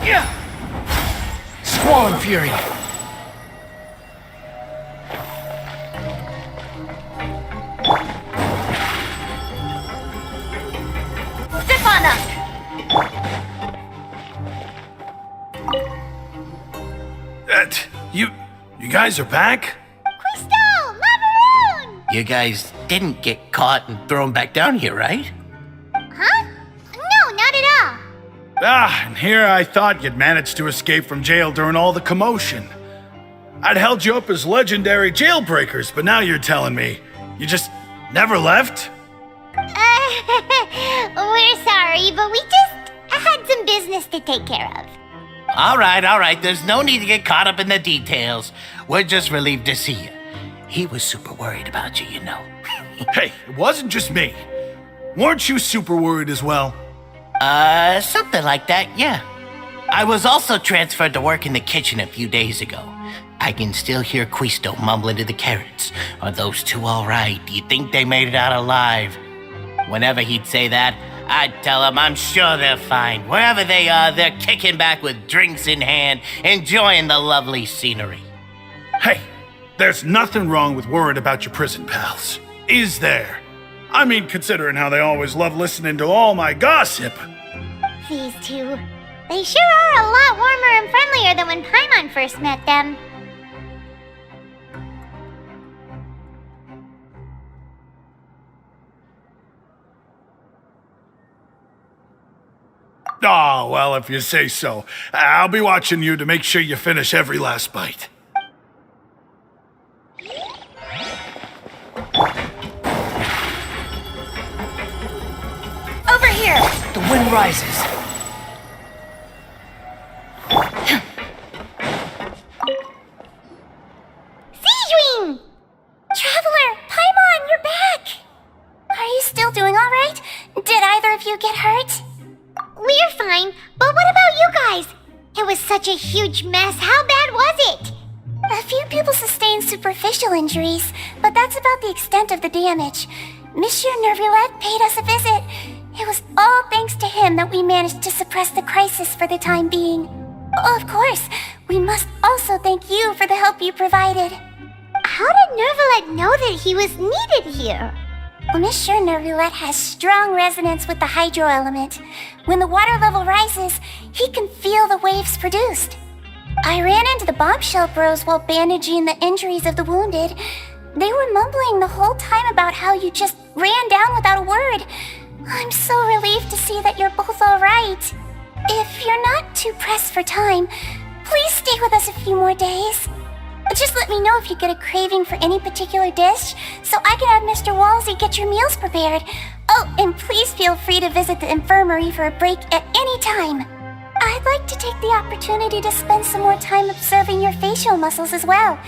Yeah. Squall and Fury. Step on up. You guys are back? Crystal, Macaroon! You guys didn't get caught and thrown back down here, right? Huh? No, not at all. And here I thought you'd managed to escape from jail during all the commotion. I'd held you up as legendary jailbreakers, but now you're telling me you just never left? We're sorry, but we just had some business to take care of. All right. There's no need to get caught up in the details. We're just relieved to see you. He was super worried about you, you know. Hey, it wasn't just me. Weren't you super worried as well? Something like that, yeah. I was also transferred to work in the kitchen a few days ago. I can still hear Quisto mumbling to the carrots. Are those two all right? Do you think they made it out alive? Whenever he'd say that, I'd tell him I'm sure they're fine. Wherever they are, they're kicking back with drinks in hand, enjoying the lovely scenery. Hey, there's nothing wrong with worrying about your prison pals. Is there? I mean, considering how they always love listening to all my gossip. These two, they sure are a lot warmer and friendlier than when Paimon first met them. Oh, well, if you say so. I'll be watching you to make sure you finish every last bite. Over here! The wind rises. Seedwing! Traveler, Paimon, you're back! Are you still doing alright? Did either of you get hurt? We're fine, but what about you guys? It was such a huge mess. How bad was it? A few people sustained superficial injuries, but that's about the extent of the damage. Monsieur Nervulette paid us a visit. It was all thanks to him that we managed to suppress the crisis for the time being. Of course, we must also thank you for the help you provided. How did Nervulette know that he was needed here? Well, Monsieur Nervulette has strong resonance with the hydro element. When the water level rises, he can feel the waves produced. I ran into the bombshell bros while bandaging the injuries of the wounded. They were mumbling the whole time about how you just ran down without a word. I'm so relieved to see that you're both all right. If you're not too pressed for time, please stay with us a few more days. Just let me know if you get a craving for any particular dish, so I can have Mr. Walsey get your meals prepared. Oh, and please feel free to visit the infirmary for a break at any time. I'd like to take the opportunity to spend some more time observing your facial muscles as well.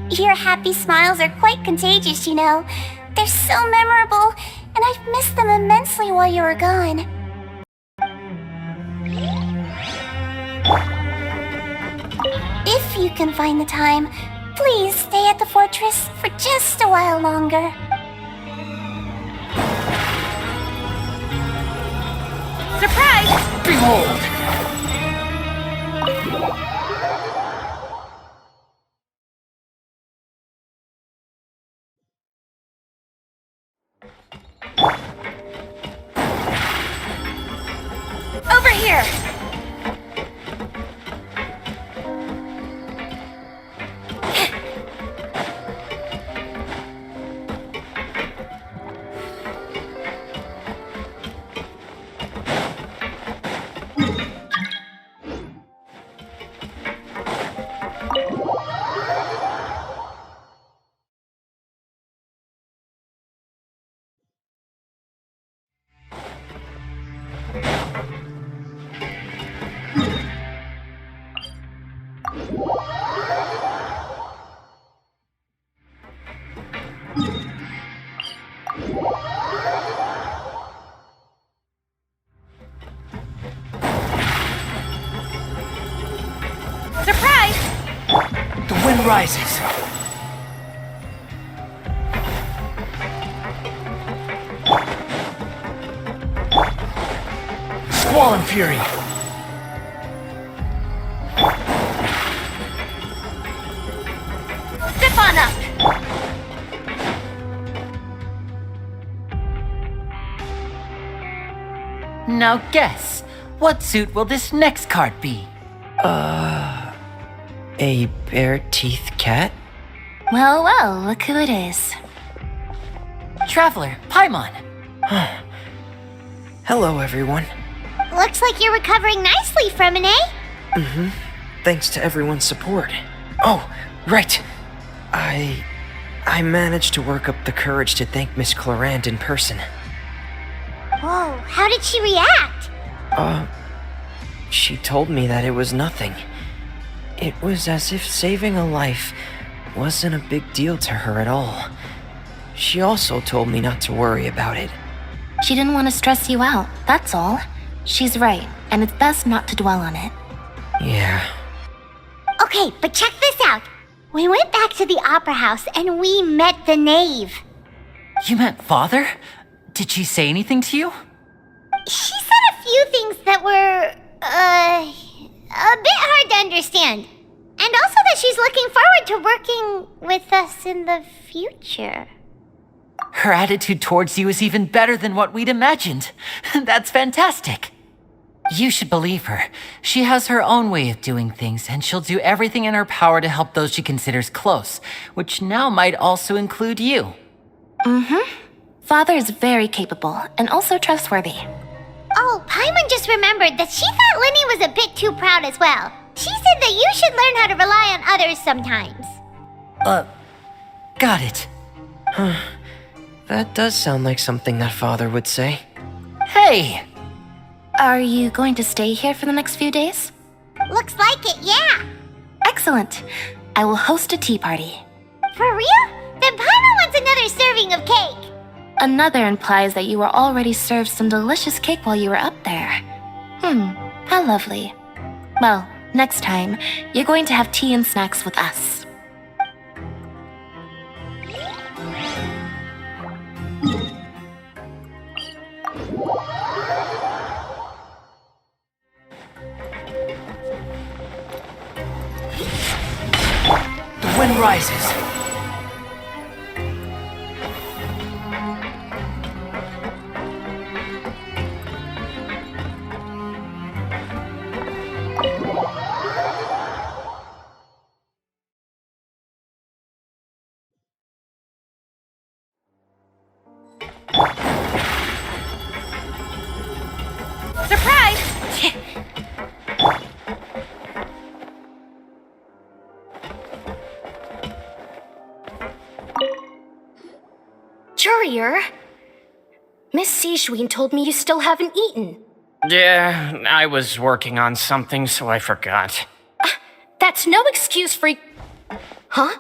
Your happy smiles are quite contagious, you know. They're so memorable, and I've missed them immensely while you were gone. If you can find the time, please stay at the fortress for just a while longer. Surprise! Behold! Over here! Surprise! The wind rises. Squall and Fury. Now guess, what suit will this next card be? A bare teeth cat? Well, well, look who it is. Traveler, Paimon. Hello, everyone. Looks like you're recovering nicely from it, eh? Thanks to everyone's support. Oh, right. I managed to work up the courage to thank Miss Clarant in person. Whoa, how did she react? She told me that it was nothing. It was as if saving a life wasn't a big deal to her at all. She also told me not to worry about it. She didn't want to stress you out, that's all. She's right, and it's best not to dwell on it. Yeah. Okay, but check this out. We went back to the opera house and we met the knave. You met Father? Did she say anything to you? She said a few things that were, a bit hard to understand. And also that she's looking forward to working with us in the future. Her attitude towards you is even better than what we'd imagined. That's fantastic. You should believe her. She has her own way of doing things, and she'll do everything in her power to help those she considers close, which now might also include you. Father is very capable and also trustworthy. Oh, Paimon just remembered that she thought Linny was a bit too proud as well. She said that you should learn how to rely on others sometimes. Got it. That does sound like something that Father would say. Hey! Are you going to stay here for the next few days? Looks like it, yeah. Excellent. I will host a tea party. For real? Then Paimon wants another serving of cake. Another implies that you were already served some delicious cake while you were up there. How lovely. Well, next time, you're going to have tea and snacks with us. The wind rises. Courier? Miss Sijun told me you still haven't eaten. Yeah, I was working on something, so I forgot. That's no excuse for... Huh?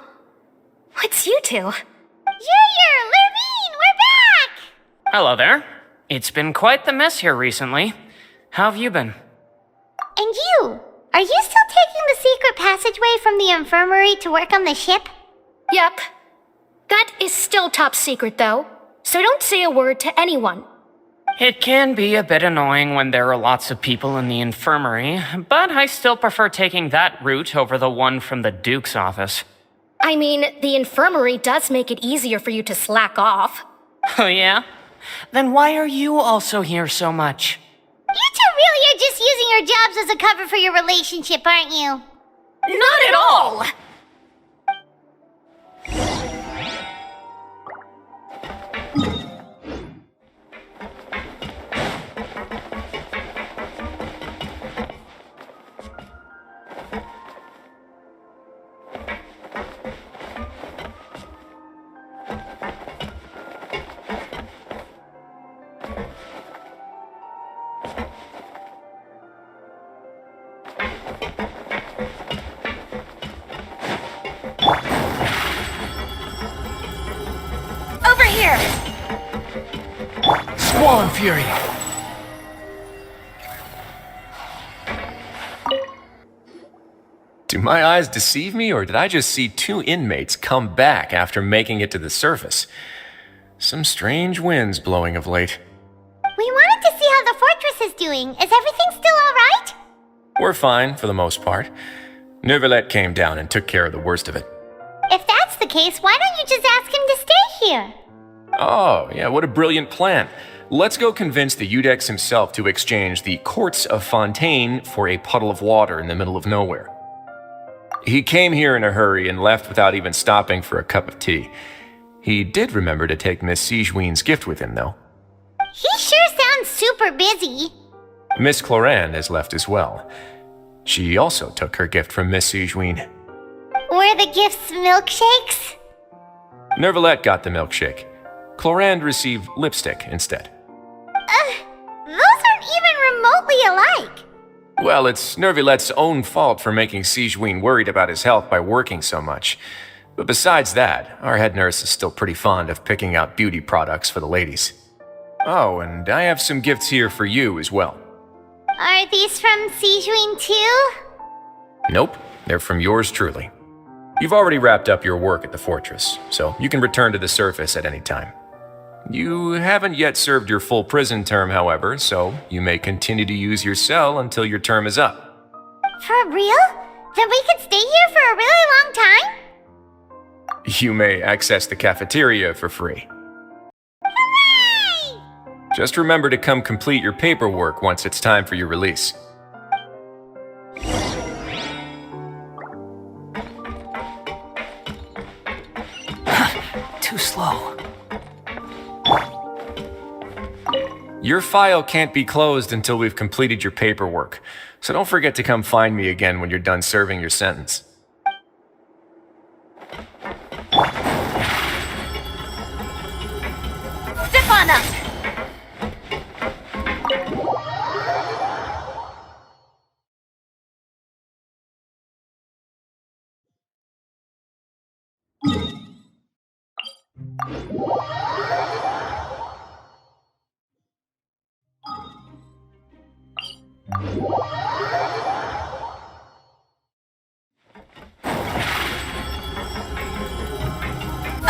What's you two? Courier, Lurvine, we're back! Hello there. It's been quite the mess here recently. How have you been? And you? Are you still taking the secret passageway from the infirmary to work on the ship? Yep. That is still top secret, though, so don't say a word to anyone. It can be a bit annoying when there are lots of people in the infirmary, but I still prefer taking that route over the one from the Duke's office. I mean, the infirmary does make it easier for you to slack off. Oh yeah? Then why are you also here so much? You two really are just using your jobs as a cover for your relationship, aren't you? Not at all! Over here! Squall and Fury. Do my eyes deceive me, or did I just see two inmates come back after making it to the surface? Some strange winds blowing of late. We wanted to see how the fortress is doing. Is everything still alright? We're fine, for the most part. Neuvillette came down and took care of the worst of it. If that's the case, why don't you just ask him to stay here? Oh, yeah, what a brilliant plan. let's go convince the Udex himself to exchange the Courts of Fontaine for a puddle of water in the middle of nowhere. He came here in a hurry and left without even stopping for a cup of tea. He did remember to take Miss Sigewinne's gift with him, though. He sure sounds super busy. Miss Cloran has left as well. She also took her gift from Miss Sigewinne. Were the gifts milkshakes? Nervalette got the milkshake. Cloran received lipstick instead. Those aren't even remotely alike. Well, it's Nervalette's own fault for making Sigewinne worried about his health by working so much. But besides that, our head nurse is still pretty fond of picking out beauty products for the ladies. Oh, and I have some gifts here for you as well. Are these from Sigewinne too? Nope, they're from yours truly. You've already wrapped up your work at the fortress, so you can return to the surface at any time. You haven't yet served your full prison term, however, so you may continue to use your cell until your term is up. For real? Then we could stay here for a really long time? You may access the cafeteria for free. Hooray! Just remember to come complete your paperwork once it's time for your release. Too slow. Your file can't be closed until we've completed your paperwork, so don't forget to come find me again when you're done serving your sentence. Step on up!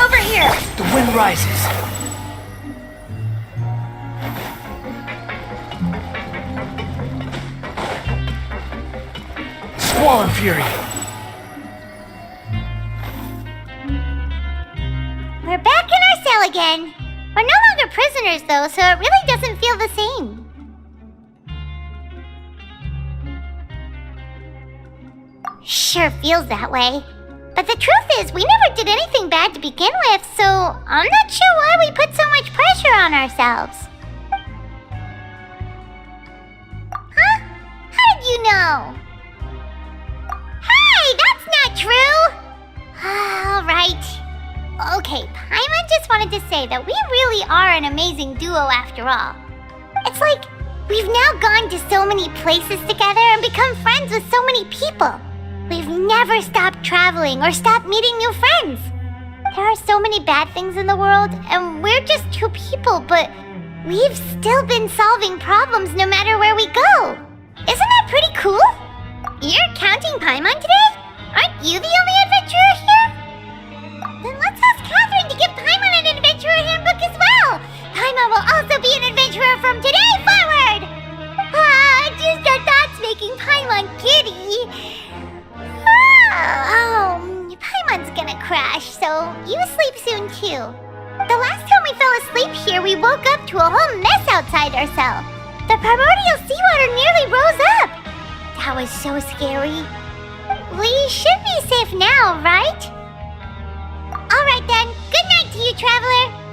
Over here! The wind rises. Squall and fury. We're back in our cell again. We're no longer prisoners though, so it really doesn't feel the same. Sure feels that way. But the truth is, we never did anything bad to begin with, so I'm not sure why we put so much pressure on ourselves. Huh? How did you know? Hey, that's not true! Alright. Okay, Paimon just wanted to say that we really are an amazing duo after all. It's like, we've now gone to so many places together and become friends with so many people. We've never stopped traveling or stopped meeting new friends. There are so many bad things in the world, and we're just two people, but we've still been solving problems no matter where we go. Isn't that pretty cool? You're counting Paimon today? Aren't you the only adventurer here? Then let's ask Catherine to give Paimon an adventurer handbook as well. Paimon will also be an adventurer from today forward. Just our thoughts making Paimon giddy. Paimon's gonna crash, so you sleep soon too. The last time we fell asleep here, we woke up to a whole mess outside our cell. The primordial seawater nearly rose up. That was so scary. We should be safe now, right? Alright then, good night to you, traveler.